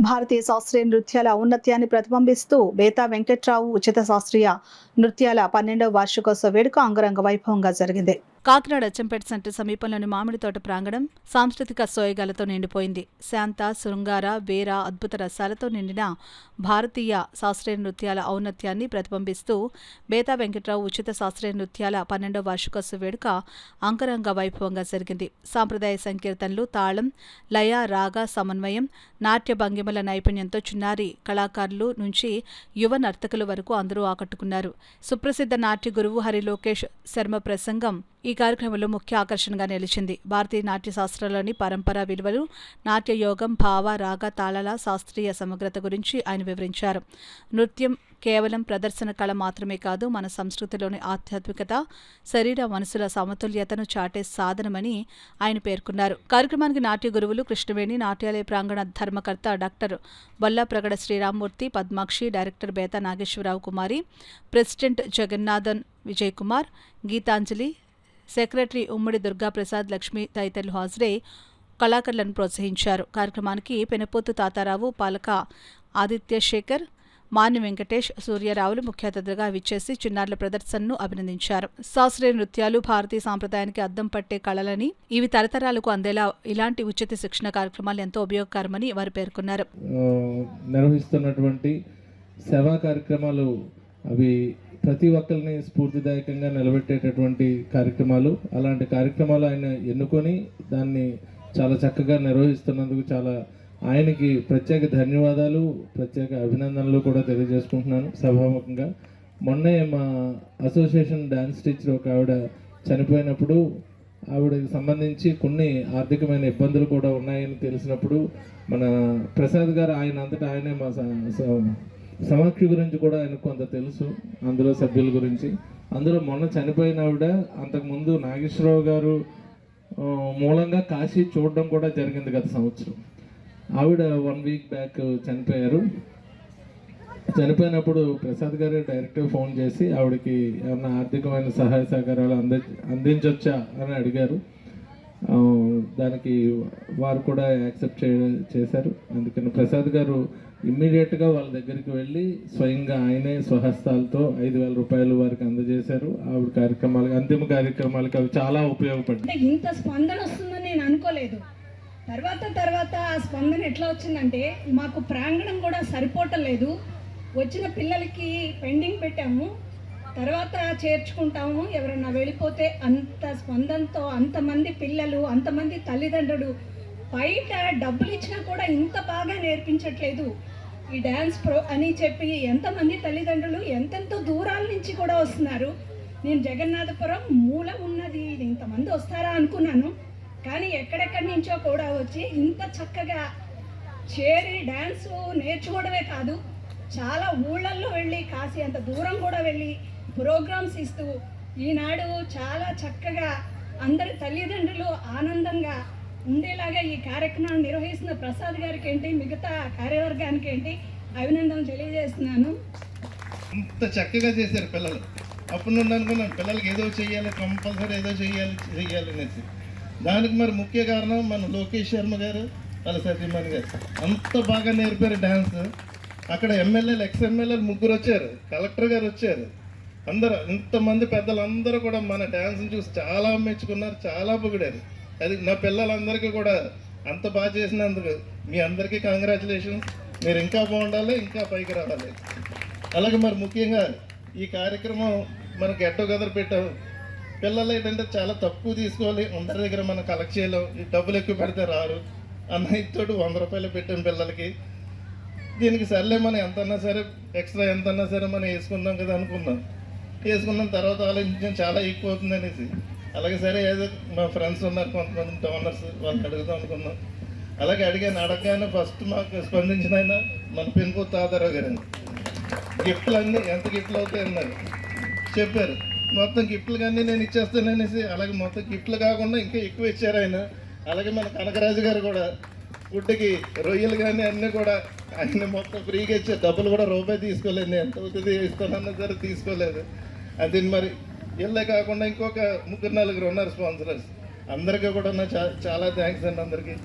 భారతీయ శాస్త్రీయ నృత్యాల ఔన్నత్యాన్ని ప్రతిబింబిస్తూ బేతా వెంకట్రావు ఉచిత శాస్త్రీయ నృత్యాల 12వ వార్షికోత్సవ వేడుక అంగరంగ వైభవంగా జరిగింది. కాకినాడ అచ్చంపేట సెంటర్ సమీపంలోని మామిడి తోట ప్రాంగణం సాంస్కృతిక సోయగాలతో నిండిపోయింది. శాంత, శృంగార, వీర, అద్భుత రసాలతో నిండిన భారతీయ శాస్త్రీయ నృత్యాల ఔన్నత్యాన్ని ప్రతిబింబిస్తూ బేతా వెంకట్రావు ఉచిత శాస్త్రీయ నృత్యాల 12వ వార్షికోత్సవ వేడుక అంగరంగ వైభవంగా జరిగింది. సాంప్రదాయ సంకీర్తనలు, తాళం, లయ, రాగ సమన్వయం, నాట్య భంగిమల నైపుణ్యంతో చిన్నారి కళాకారులు నుంచి యువ నర్తకుల వరకు అందరూ ఆకట్టుకున్నారు. సుప్రసిద్ధ నాట్య గురువు హరి లోకేష్ శర్మ ప్రసంగం ఈ కార్యక్రమంలో ముఖ్య ఆకర్షణగా నిలిచింది. భారతీయ నాట్య శాస్త్రంలోని పరంపరా విలువలు, నాట్య యోగం, భావ, రాగ, తాళాల శాస్త్రీయ సమగ్రత గురించి ఆయన వివరించారు. నృత్యం కేవలం ప్రదర్శన కళ మాత్రమే కాదు, మన సంస్కృతిలోని ఆధ్యాత్మికత, శరీర మనసుల సమతుల్యతను చాటే సాధనమని ఆయన పేర్కొన్నారు. కార్యక్రమానికి నాట్య గురువులు కృష్ణవేణి, నాట్యాలయ ప్రాంగణ ధర్మకర్త డాక్టర్ బొల్లాప్రగడ శ్రీరామ్మూర్తి, పద్మాక్షి, డైరెక్టర్ బేతా నాగేశ్వరరావు కుమారి, ప్రెసిడెంట్ జగన్నాథన్ విజయ్ కుమార్, గీతాంజలి, సెక్రటరీ ఉమ్మడి దుర్గాప్రసాద్, లక్ష్మి తదితరులు హాజరై కళాకారులను ప్రోత్సహించారు. కార్యక్రమానికి పెనపోతు తాతారావు, పాలక ఆదిత్య శేఖర్, మాన్య వెంకటేష్, సూర్యరావులు ముఖ్య అతిథులుగా విచ్చేసి చిన్నారుల ప్రదర్శనను అభినందించారు. శాస్త్రీయ నృత్యాలు భారతీయ సాంప్రదాయానికి అద్దం పట్టే కళలని, ఇవి తరతరాలకు అందేలా ఇలాంటి ఉచిత శిక్షణ కార్యక్రమాలు ఎంతో ఉపయోగకరమని వారు పేర్కొన్నారు. నిర్వహిస్తున్నటువంటి సేవా కార్యక్రమాలు అవి ప్రతి ఒక్కరిని స్ఫూర్తిదాయకంగా నిలబెట్టేటటువంటి కార్యక్రమాలు. అలాంటి కార్యక్రమాలు ఆయన ఎన్నుకొని దాన్ని చాలా చక్కగా నిర్వహిస్తున్నందుకు ఆయనకి ప్రత్యేక ధన్యవాదాలు, ప్రత్యేక అభినందనలు కూడా తెలియజేసుకుంటున్నాను సభాముఖంగా. మొన్నే మా అసోసియేషన్ డ్యాన్స్ టీచర్ ఒక ఆవిడ చనిపోయినప్పుడు ఆవిడకి సంబంధించి కొన్ని ఆర్థికమైన ఇబ్బందులు కూడా ఉన్నాయని తెలిసినప్పుడు మన ప్రసాద్ గారు ఆయన అంతటా ఆయనే మా సమాఖ్య గురించి కూడా ఆయనకు కొంత తెలుసు, అందులో సభ్యుల గురించి. అందులో మొన్న చనిపోయిన ఆవిడ అంతకుముందు నాగేశ్వరరావు గారు మూలంగా కాశీ చూడడం కూడా జరిగింది గత సంవత్సరం. ఆవిడ 1 వీక్ బ్యాక్ చనిపోయారు. చనిపోయినప్పుడు ప్రసాద్ గారు డైరెక్ట్గా ఫోన్ చేసి ఆవిడకి ఏమన్నా ఆర్థికమైన సహాయ సహకారాలు అందించవచ్చా అని అడిగారు. దానికి వారు కూడా యాక్సెప్ట్ చేశారు. అందుకని ప్రసాద్ గారు ఇమ్మీడియట్గా వాళ్ళ దగ్గరికి వెళ్ళి స్వయంగా ఆయనే స్వహస్తాలతో 5,000 రూపాయలు వారికి అందజేశారు. ఆవిడ కార్యక్రమాలకు, అంతిమ కార్యక్రమాలకు అవి చాలా ఉపయోగపడ్డాయి. ఇంత స్పందన వస్తుందని నేను అనుకోలేదు. తర్వాత ఆ స్పందన ఎట్లా వచ్చిందంటే, మాకు ప్రాంగణం కూడా సరిపోవట్లేదు. వచ్చిన పిల్లలకి పెండింగ్ పెట్టాము, తర్వాత చేర్చుకుంటాము, ఎవరైనా వెళ్ళిపోతే. అంత స్పందనతో అంతమంది పిల్లలు, అంతమంది తల్లిదండ్రులు బయట డబ్బులు ఇచ్చినా కూడా ఇంత బాగా నేర్పించట్లేదు ఈ డ్యాన్స్ ప్రో అని చెప్పి ఎంతమంది తల్లిదండ్రులు ఎంతెంతో దూరాల నుంచి కూడా వస్తున్నారు. నేను జగన్నాథపురం మూల ఉన్నది, ఇంతమంది వస్తారా అనుకున్నాను. కానీ ఎక్కడెక్కడి నుంచో కూడా వచ్చి ఇంత చక్కగా చేరి డ్యాన్స్ నేర్చుకోవడమే కాదు, చాలా ఊళ్ళల్లో వెళ్ళి కాశీ అంత దూరం కూడా వెళ్ళి ప్రోగ్రామ్స్ ఇస్తూ ఈనాడు చాలా చక్కగా అందరి తల్లిదండ్రులు ఆనందంగా ఉండేలాగా ఈ కార్యక్రమాన్ని నిర్వహిస్తున్న ప్రసాద్ గారికి ఏంటి, మిగతా కార్యవర్గానికి ఏంటి అభినందనలు తెలియజేస్తున్నాను. ఇంత చక్కగా చేశారు పిల్లలు. అప్పుడు నుండి అనుకున్నాను పిల్లలకి ఏదో చేయాలి, కంపల్సరీ ఏదో చెయ్యాలి అనేసి. దానికి మరి ముఖ్య కారణం మన లోకేష్ శర్మ గారు, వాళ్ళ సతీమణి గారు అంత బాగా నేర్పారు డ్యాన్స్. అక్కడ ఎమ్మెల్యేలు, ఎక్స్ఎమ్మెల్యేలు 3 వచ్చారు, కలెక్టర్ గారు వచ్చారు. అందరూ ఇంతమంది పెద్దలందరూ కూడా మన డ్యాన్స్ని చూసి చాలా మెచ్చుకున్నారు, చాలా పొగిడారు. అది నా పిల్లలందరికీ కూడా అంత బాగా చేసినందుకు మీ అందరికీ కంగ్రాచులేషన్స్. మీరు ఇంకా బాగుండాలి, ఇంకా పైకి రావాలి. అలాగే మరి ముఖ్యంగా ఈ కార్యక్రమం మన గెట్ టుగెదర్ పెట్టాం. పిల్లలు ఏంటంటే చాలా తక్కువ తీసుకోవాలి, అందరి దగ్గర మనం కలెక్ట్ చేయలేం, ఈ డబ్బులు ఎక్కువ పెడితే రారు అన్నతో 100 రూపాయలు పెట్టాం పిల్లలకి. దీనికి సర్లే మనం ఎంతన్నా సరే ఎక్స్ట్రా ఎంతన్నా సరే మనం వేసుకుందాం కదా అనుకున్నాం. వేసుకున్న తర్వాత ఆలోచించాం చాలా ఎక్కువ అవుతుంది అనేసి. అలాగే సరే ఏదో మా ఫ్రెండ్స్ ఉన్నారు కొంతమంది డోనర్స్, వాళ్ళకి అడుగుదాం అనుకున్నాం. అలాగే అడగగానే ఫస్ట్ మాకు స్పందించిన ఆయన మన పెనుకోతు తాతారావు గారు. గిఫ్ట్లు అన్నీ ఎంత గిఫ్ట్లు అవుతాయి అన్నారు, చెప్పారు. మొత్తం గిఫ్ట్లు కానీ నేను ఇచ్చేస్తాను అనేసి. అలాగే మొత్తం గిఫ్ట్లు కాకుండా ఇంకా ఎక్కువ ఇచ్చారు ఆయన. అలాగే మన కనకరాజు గారు కూడా ఫుడ్కి రొయ్యలు కానీ అన్నీ కూడా ఆయన మొత్తం ఫ్రీగా ఇచ్చారు. డబ్బులు కూడా రూపాయి తీసుకోలేదు, నేను ఎంత అవుతుంది ఇస్తానన్నా సరే తీసుకోలేదు. అది మరి వీళ్ళే కాకుండా ఇంకొక 3-4 ఉన్నారు స్పాన్సరర్స్. అందరికీ కూడా చాలా థ్యాంక్స్ అండి అందరికీ.